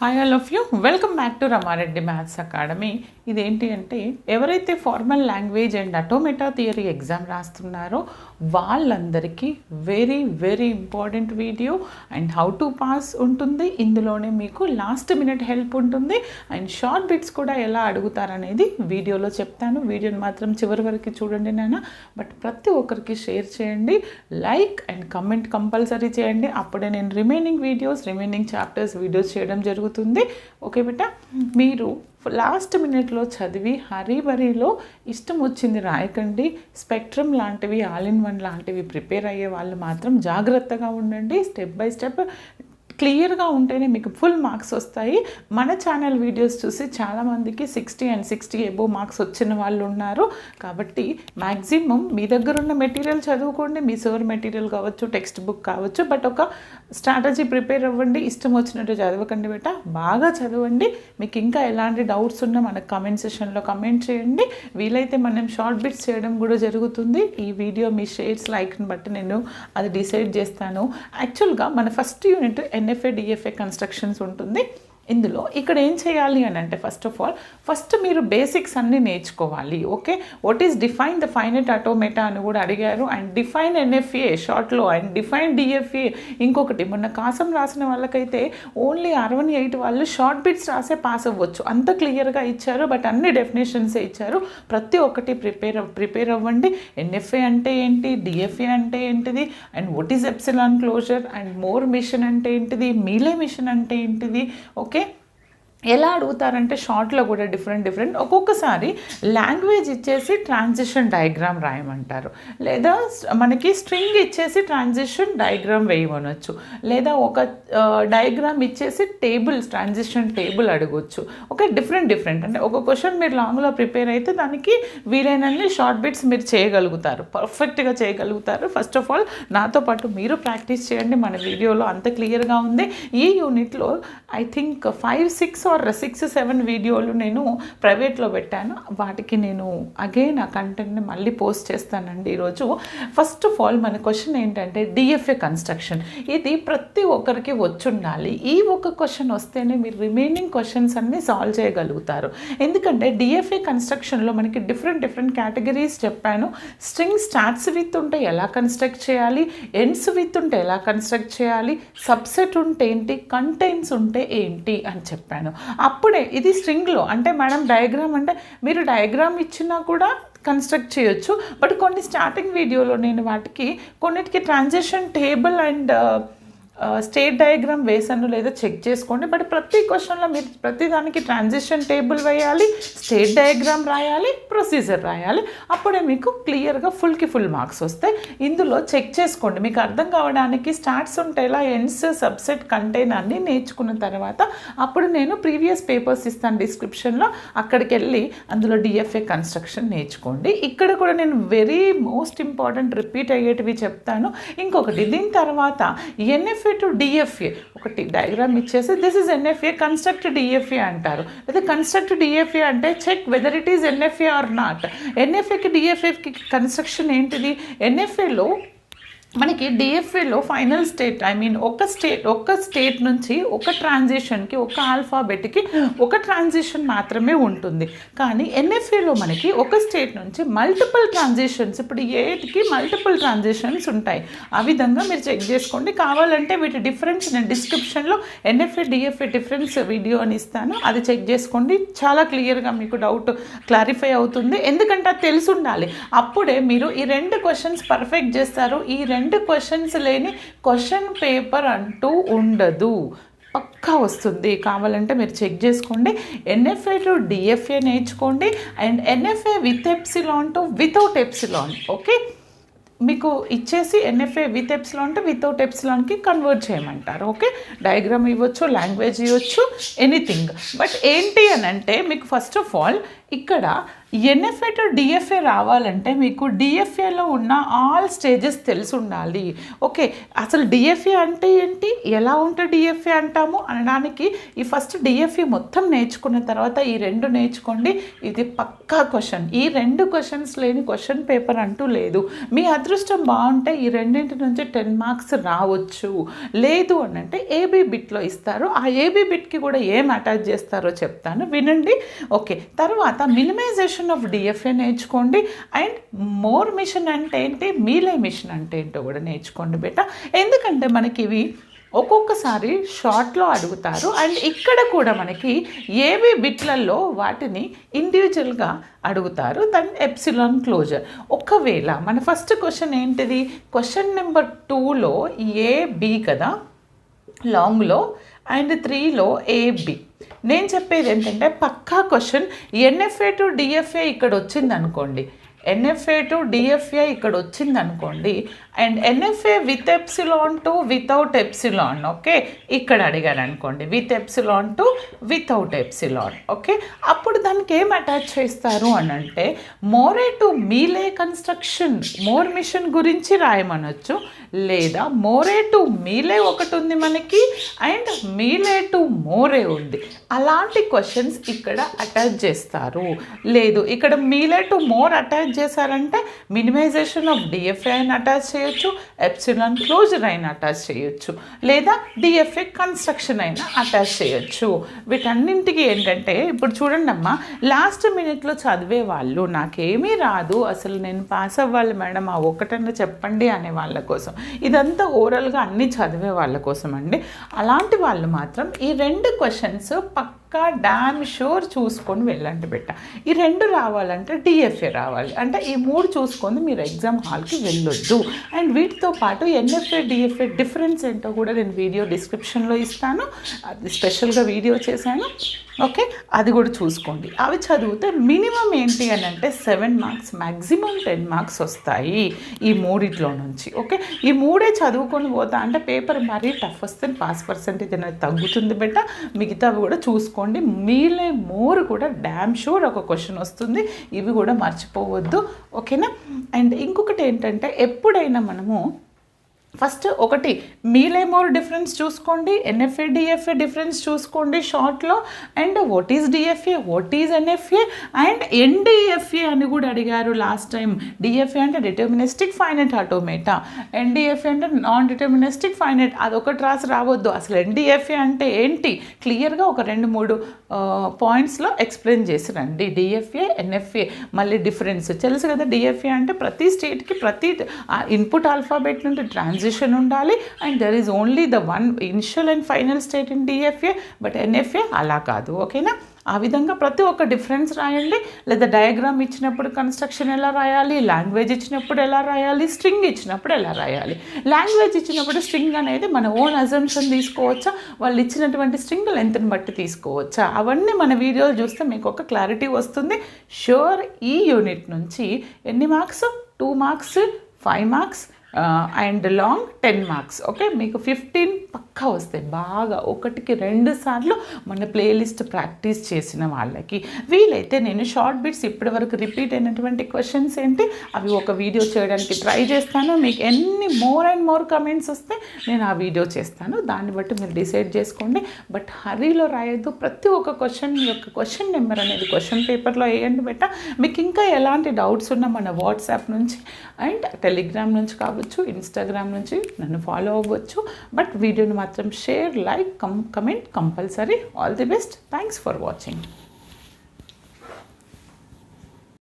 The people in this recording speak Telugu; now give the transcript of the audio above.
Hi all of you welcome back to Rama Reddy maths academy. ఇదేంటి అంటే ఎవరైతే formal language and automata theory exam రాస్తున్నారో వాళ్ళందరికీ very very important video and how to pass ఉంటుంది. ఇందులోనే మీకు లాస్ట్ మినిట్ హెల్ప్ ఉంటుంది అండ్ షార్ట్ బిట్స్ కూడా ఎలా అడుగుతారనేది వీడియోలో చెప్తాను. వీడియోని మాత్రం చివరి వరకు చూడండి నాన్న. బట్ ప్రతి ఒక్కరికి షేర్ చేయండి, లైక్ అండ్ కమెంట్ కంపల్సరీ చేయండి. అప్పుడే నేను రిమైనింగ్ చాప్టర్స్ వీడియోస్ చేయడం జరుగుతుంది. ఓకే బేటా, మీరు లాస్ట్ మినిట్లో చదివి హరీబరీలో ఇష్టం వచ్చింది రాయకండి. స్పెక్ట్రమ్ లాంటివి, ఆల్ ఇన్ వన్ లాంటివి ప్రిపేర్ అయ్యే వాళ్ళు మాత్రం జాగ్రత్తగా ఉండండి. స్టెప్ బై స్టెప్ క్లియర్గా ఉంటేనే మీకు ఫుల్ మార్క్స్ వస్తాయి. మన ఛానల్ వీడియోస్ చూసి చాలామందికి 60 and 60 అబోవ్ మార్క్స్ వచ్చిన వాళ్ళు ఉన్నారు. కాబట్టి మ్యాక్సిమం మీ దగ్గర ఉన్న మెటీరియల్ చదువుకోండి. మీ సర్ మెటీరియల్ కావచ్చు, టెక్స్ట్ బుక్ కావచ్చు, బట్ ఒక స్ట్రాటజీ ప్రిపేర్ అవ్వండి. ఇష్టం వచ్చినట్టు చదవకండి బేటా, బాగా చదవండి. మీకు ఇంకా ఎలాంటి డౌట్స్ ఉన్నా మనకు కమెంట్ సెషన్లో కమెంట్ చేయండి. వీలైతే మనం షార్ట్ బిట్స్ చేయడం కూడా జరుగుతుంది. ఈ వీడియో మీ షేర్స్ లైక్ని బట్టి నేను అది డిసైడ్ చేస్తాను. యాక్చువల్గా మన first unit NFA DFA constructions ఉంటుంది. ఇందులో ఇక్కడ ఏం చేయాలి అని అంటే ఫస్ట్ మీరు బేసిక్స్ అన్నీ నేర్చుకోవాలి. Okay, what is define the finite automata అని కూడా అడిగారు. అండ్ డిఫైన్ ఎన్ఎఫ్ఏ షార్ట్లో అండ్ డిఫైన్ డిఎఫ్ఏ. ఇంకొకటి మొన్న కాసం రాసిన వాళ్ళకైతే ఓన్లీ 68 వాళ్ళు షార్ట్ బిట్స్ రాసే పాస్ అవ్వచ్చు. అంత క్లియర్గా ఇచ్చారు, బట్ అన్ని డెఫినేషన్సే ఇచ్చారు. ప్రతి ఒక్కటి ప్రిపేర్ అవ్వండి. ఎన్ఎఫ్ఏ అంటే ఏంటి, డిఎఫ్ఏ అంటే ఏంటిది, and what is epsilon closure, and Moore machine అంటే ఏంటిది, మీలే మిషన్ అంటే ఏంటిది. ఓకే, ఎలా అడుగుతారంటే షార్ట్లో కూడా డిఫరెంట్ ఒక్కొక్కసారి లాంగ్వేజ్ ఇచ్చేసి ట్రాన్సిషన్ డయాగ్రామ్ రాయమంటారు, లేదా మనకి స్ట్రింగ్ ఇచ్చేసి ట్రాన్సిషన్ డయాగ్రామ్ వేయమనొచ్చు, లేదా ఒక డయాగ్రామ్ ఇచ్చేసి ట్రాన్సిషన్ టేబుల్ అడగొచ్చు. ఓకే, డిఫరెంట్ అంటే ఒక క్వశ్చన్ మీరు లాంగ్లో ప్రిపేర్ అయితే దానికి వీలైనన్ని షార్ట్ బిట్స్ మీరు చేయగలుగుతారు, పర్ఫెక్ట్గా చేయగలుగుతారు. ఫస్ట్ ఆఫ్ ఆల్ నాతో పాటు మీరు ప్రాక్టీస్ చేయండి. మన వీడియోలో అంత క్లియర్గా ఉంది. ఈ యూనిట్లో ఐ థింక్ 5-6 or 6-7 వీడియోలు నేను ప్రైవేట్లో పెట్టాను. వాటికి నేను అగైన్ ఆ కంటెంట్ని మళ్ళీ పోస్ట్ చేస్తానండి ఈరోజు. ఫస్ట్ ఆఫ్ ఆల్ మన క్వశ్చన్ ఏంటంటే డిఎఫ్ఏ కన్స్ట్రక్షన్. ఇది ప్రతి ఒక్కరికి వచ్చుండాలి. ఈ ఒక క్వశ్చన్ వస్తేనే మీరు రిమైనింగ్ క్వశ్చన్స్ అన్నీ సాల్వ్ చేయగలుగుతారు. ఎందుకంటే డిఎఫ్ఏ కన్స్ట్రక్షన్లో మనకి డిఫరెంట్ కేటగిరీస్ చెప్పాను. స్ట్రింగ్ స్టార్ట్స్ విత్ ఉంటే ఎలా కన్స్ట్రక్ట్ చేయాలి, ఎండ్స్ విత్ ఉంటే ఎలా కన్స్ట్రక్ట్ చేయాలి, సబ్సెట్ ఉంటే ఏంటి, కంటైన్స్ ఉంటే ఏంటి అని చెప్పాను. అప్పుడే ఇది స్ట్రింగ్లో అంటే మేడం డయాగ్రామ్ అంటే మీరు డయాగ్రామ్ ఇచ్చినా కూడా కన్స్ట్రక్ట్ చేయొచ్చు. బట్ కొన్ని స్టార్టింగ్ వీడియోలో నేను వాటికి కొన్నిటికి transition table and state diagram వేసాను లేదా చెక్ చేసుకోండి. బట్ ప్రతి క్వశ్చన్లో మీరు ప్రతిదానికి ట్రాన్సిషన్ టేబుల్ వేయాలి, స్టేట్ డయాగ్రామ్ రాయాలి, ప్రొసీజర్ రాయాలి. అప్పుడే మీకు క్లియర్గా ఫుల్ మార్క్స్ వస్తాయి. ఇందులో చెక్ చేసుకోండి మీకు అర్థం కావడానికి. స్టార్ట్స్ ఉంటేలా, ఎండ్స్, సబ్సెట్, కంటైన్ అన్నీ నేర్చుకున్న తర్వాత అప్పుడు నేను ప్రీవియస్ పేపర్స్ ఇస్తాను డిస్క్రిప్షన్లో, అక్కడికి వెళ్ళి అందులో డిఎఫ్ఏ కన్స్ట్రక్షన్ నేర్చుకోండి. ఇక్కడ కూడా నేను వెరీ మోస్ట్ ఇంపార్టెంట్ రిపీట్ అయ్యేటివి చెప్తాను. ఇంకొకటి దీని తర్వాత ఎన్ఎఫ్ఏ టు డిఎఫ్ఏ ఒకటి డయాగ్రామ్ ఇచ్చేసి this is NFA, construct DFA అంటారు. లేదా కన్స్ట్రక్ట్ డిఎఫ్ఏ అంటే check whether it is NFA or not. ఎన్ఎఫ్ఏకి డిఎఫ్ఏకి కన్స్ట్రక్షన్ ఏంటిది, ఎన్ఎఫ్ఏలో మనకి డిఎఫ్ఏలో ఫైనల్ స్టేట్ ఒక స్టేట్ నుంచి ఒక ట్రాన్సిషన్కి, ఒక ఆల్ఫాబెట్కి ఒక ట్రాన్సిషన్ మాత్రమే ఉంటుంది. కానీ ఎన్ఎఫ్ఏలో మనకి ఒక స్టేట్ నుంచి మల్టిపుల్ ట్రాన్సిషన్స్, ఇప్పుడు ఏకి మల్టిపుల్ ట్రాన్సిషన్స్ ఉంటాయి. ఆ విధంగా మీరు చెక్ చేసుకోండి. కావాలంటే వీటి డిఫరెన్స్ నేను డిస్క్రిప్షన్లో ఎన్ఎఫ్ఏ డిఎఫ్ఏ డిఫరెన్స్ వీడియో అని ఇస్తాను, అది చెక్ చేసుకోండి. చాలా క్లియర్గా మీకు డౌట్ క్లారిఫై అవుతుంది. ఎందుకంటే అది తెలిసి ఉండాలి. అప్పుడే మీరు ఈ 2 క్వశ్చన్స్ పర్ఫెక్ట్ చేస్తారు. ఈ 2 క్వశ్చన్స్ లేని క్వశ్చన్ పేపర్ అంటూ ఉండదు, పక్కా వస్తుంది. కావాలంటే మీరు చెక్ చేసుకోండి. ఎన్ఎఫ్ఏ టు డిఎఫ్ఏ నేర్చుకోండి and NFA with epsilon to without epsilon. Okay, మీకు ఇచ్చేసి NFA with epsilon to without ఎప్సిలాన్కి కన్వర్ట్ చేయమంటారు. ఓకే, డయాగ్రామ్ ఇవ్వచ్చు, లాంగ్వేజ్ ఇవ్వచ్చు, ఎనీథింగ్. బట్ ఏంటి అని అంటే మీకు ఫస్ట్ ఆఫ్ ఆల్ ఇక్కడ ఎన్ఎఫ్ఏ టు డిఎఫ్ఏ రావాలంటే మీకు డిఎఫ్ఏలో ఉన్న ఆల్ స్టేజెస్ తెలిసి ఉండాలి. ఓకే, అసలు డిఎఫ్ఏ అంటే ఏంటి, ఎలా ఉంటే డిఎఫ్ఏ అంటాము అనడానికి ఈ ఫస్ట్ డిఎఫ్ఏ మొత్తం నేర్చుకున్న తర్వాత ఈ రెండు నేర్చుకోండి. ఇది పక్కా క్వశ్చన్. ఈ రెండు క్వశ్చన్స్ లేని క్వశ్చన్ పేపర్ అంటూ లేదు. మీ అదృష్టం బాగుంటే ఈ రెండింటి నుంచి 10 మార్క్స్ రావచ్చు. లేదు అని అంటే ఏబీ బిట్లో ఇస్తారు. ఆ ఏబీ బిట్కి కూడా ఏం అటాచ్ చేస్తారో చెప్తాను, వినండి. ఓకే, తర్వాత మినిమైజేషన్ ఆఫ్ డిఎఫ్ఏ నేర్చుకోండి. అండ్ మోర్ మిషన్ అంటే ఏంటి, మీలే మిషన్ అంటే ఏంటో కూడా నేర్చుకోండి బేటా. ఎందుకంటే మనకి ఇవి ఒక్కొక్కసారి షార్ట్లో అడుగుతారు. అండ్ ఇక్కడ కూడా మనకి ఏవి బిట్లలో వాటిని ఇండివిజువల్గా అడుగుతారు. దాని ఎప్సిలాన్ క్లోజర్. ఒకవేళ మన ఫస్ట్ క్వశ్చన్ ఏంటిది, క్వశ్చన్ నెంబర్ 2లో ఏబి కదా లాంగ్లో, అండ్ 3లో ఏబి. నేను చెప్పేది ఏంటంటే పక్కా క్వశ్చన్ ఎన్ఎఫ్ఏ టు డిఎఫ్ఏ ఇక్కడ వచ్చింది అనుకోండి, ఎన్ఎఫ్ఏ టు డిఎఫ్ఏ ఇక్కడ వచ్చింది అనుకోండి, and NFA with epsilon to without epsilon. Okay, ఇక్కడ అడిగారు అనుకోండి with epsilon to without epsilon. Okay, అప్పుడు దానికి ఏం అటాచ్ చేస్తారు అని అంటే Moore to Mealy construction, Moore machine గురించి రాయమనొచ్చు. లేదా మోరే టు మీలే ఒకటి ఉంది మనకి, అండ్ మీలే టు మోరే ఉంది. అలాంటి క్వశ్చన్స్ ఇక్కడ అటాచ్ చేస్తారు. లేదు ఇక్కడ మీలే టు మోర్ అటాచ్ చేశారంటే మినిమైజేషన్ ఆఫ్ డిఎఫ్ఏ అని అటాచ్ చేయొచ్చు, ఎప్సిలాన్ క్లోజర్ అయినా అటాచ్ చేయొచ్చు, లేదా డిఎఫ్ఏ కన్స్ట్రక్షన్ అయినా అటాచ్ చేయొచ్చు. వీటన్నింటికి ఏంటంటే ఇప్పుడు చూడండి అమ్మా, లాస్ట్ మినిట్లో చదివే వాళ్ళు నాకేమీ రాదు అసలు నేను పాస్ అవ్వాలి మేడం ఆ ఒకటన్నా చెప్పండి అనే వాళ్ళ కోసం, ఇదంతా ఓవరాల్గా అన్నీ చదివే వాళ్ళ కోసం అండి. అలాంటి వాళ్ళు మాత్రం ఈ రెండు క్వశ్చన్స్ పక్కా డామ్ షూర్ చూసుకొని వెళ్ళండి బిడ్డ. ఈ రెండు రావాలంటే డిఎఫ్ఏ రావాలి, అంటే ఈ మూడు చూసుకొని మీరు ఎగ్జామ్ హాల్కి వెళ్ళొద్దు. అండ్ వీటితో పాటు ఎన్ఎఫ్ఏ డిఎఫ్ఏ డిఫరెన్స్ ఏంటో కూడా నేను వీడియో డిస్క్రిప్షన్లో ఇస్తాను, అది స్పెషల్గా వీడియో చేశాను. ఓకే, అది కూడా చూసుకోండి. అవి చదివితే మినిమం ఏంటి అని అంటే 7 మార్క్స్, మ్యాక్సిమం 10 మార్క్స్ వస్తాయి ఈ మూడిట్లో నుంచి. ఓకే, ఈ మూడే చదువుకొని పోతా అంటే పేపర్ మరీ టఫ్ వస్తే పాస్ పర్సెంటేజ్ అనేది తగ్గుతుంది బిడ్డ. మిగతావి కూడా చూసుకోండి. మీలే మోర్ కూడా డ్యామ్ షూర్ ఒక క్వశ్చన్ వస్తుంది, ఇవి కూడా మర్చిపోవద్దు. ఓకేనా. అండ్ ఇంకొకటి ఏంటంటే ఎప్పుడైనా మనము ఫస్ట్ ఒకటి మీలే మోర్ డిఫరెన్స్ చూసుకోండి, ఎన్ఎఫ్ఏ డిఎఫ్ఏ డిఫరెన్స్ చూసుకోండి షార్ట్లో. And what is DFA, what is NFA, and NDFA అని కూడా అడిగారు లాస్ట్ టైం. డిఎఫ్ఏ అంటే డిటర్మినిస్టిక్ ఫైనైట్ ఆటోమేటా, ఎన్డిఎఫ్ఏ అంటే నాన్ డిటర్మినిస్టిక్ ఫైనైట్. అదొకటి రావద్దు. అసలు ఎన్డిఎఫ్ఏ అంటే ఏంటి క్లియర్గా ఒక 2-3 పాయింట్స్లో ఎక్స్ప్లెయిన్ చేసి రండి. డిఎఫ్ఏ ఎన్ఎఫ్ఏ మళ్ళీ డిఫరెన్స్ తెలుసు కదా. డిఎఫ్ఏ అంటే ప్రతి స్టేట్కి ప్రతి ఇన్పుట్ ఆల్ఫాబెట్ నుండి ట్రాన్సిషన్ ఉండాలి. And there is only the one initial and final state in DFA. But NFA అలా కాదు. ఓకేనా. ఆ విధంగా ప్రతి ఒక్క డిఫరెన్స్ రాయండి. లేదా డయాగ్రామ్ ఇచ్చినప్పుడు కన్స్ట్రక్షన్ ఎలా రాయాలి, లాంగ్వేజ్ ఇచ్చినప్పుడు ఎలా రాయాలి, స్ట్రింగ్ ఇచ్చినప్పుడు ఎలా రాయాలి. లాంగ్వేజ్ ఇచ్చినప్పుడు స్ట్రింగ్ అనేది మన ఓన్ అజంప్షన్ తీసుకోవచ్చా, వాళ్ళు ఇచ్చినటువంటి స్ట్రింగ్ లెంత్ని బట్టి తీసుకోవచ్చా, అవన్నీ మన వీడియోలు చూస్తే మీకు ఒక క్లారిటీ వస్తుంది. షూర్ ఈ యూనిట్ నుంచి ఎన్ని marks, 2 marks, 5 marks and long 10 marks. Okay, మీకు 15 పక్కా వస్తాయి. బాగా 1-2 సార్లు మన ప్లేలిస్ట్ ప్రాక్టీస్ చేసిన వాళ్ళకి. వీలైతే నేను షార్ట్ బిట్స్ ఇప్పటివరకు రిపీట్ అయినటువంటి క్వశ్చన్స్ ఏంటి అవి ఒక వీడియో చేయడానికి ట్రై చేస్తాను. మీకు ఎన్ని మోర్ అండ్ మోర్ కమెంట్స్ వస్తే నేను ఆ వీడియో చేస్తాను. దాన్ని బట్టి మీరు డిసైడ్ చేసుకోండి. బట్ హరీలో రాయొద్దు. ప్రతి ఒక్క క్వశ్చన్ యొక్క క్వశ్చన్ నెంబర్ అనేది క్వశ్చన్ పేపర్లో వేయండి బెట్ట. మీకు ఇంకా ఎలాంటి డౌట్స్ ఉన్నా మన వాట్సాప్ నుంచి అండ్ టెలిగ్రామ్ నుంచి కావచ్చు, ఇన్స్టాగ్రామ్ నుంచి నన్ను ఫాలో అవ్వచ్చు. బట్ వీడియోని మాత్రం share, like, comment compulsory. All the best. Thanks for watching.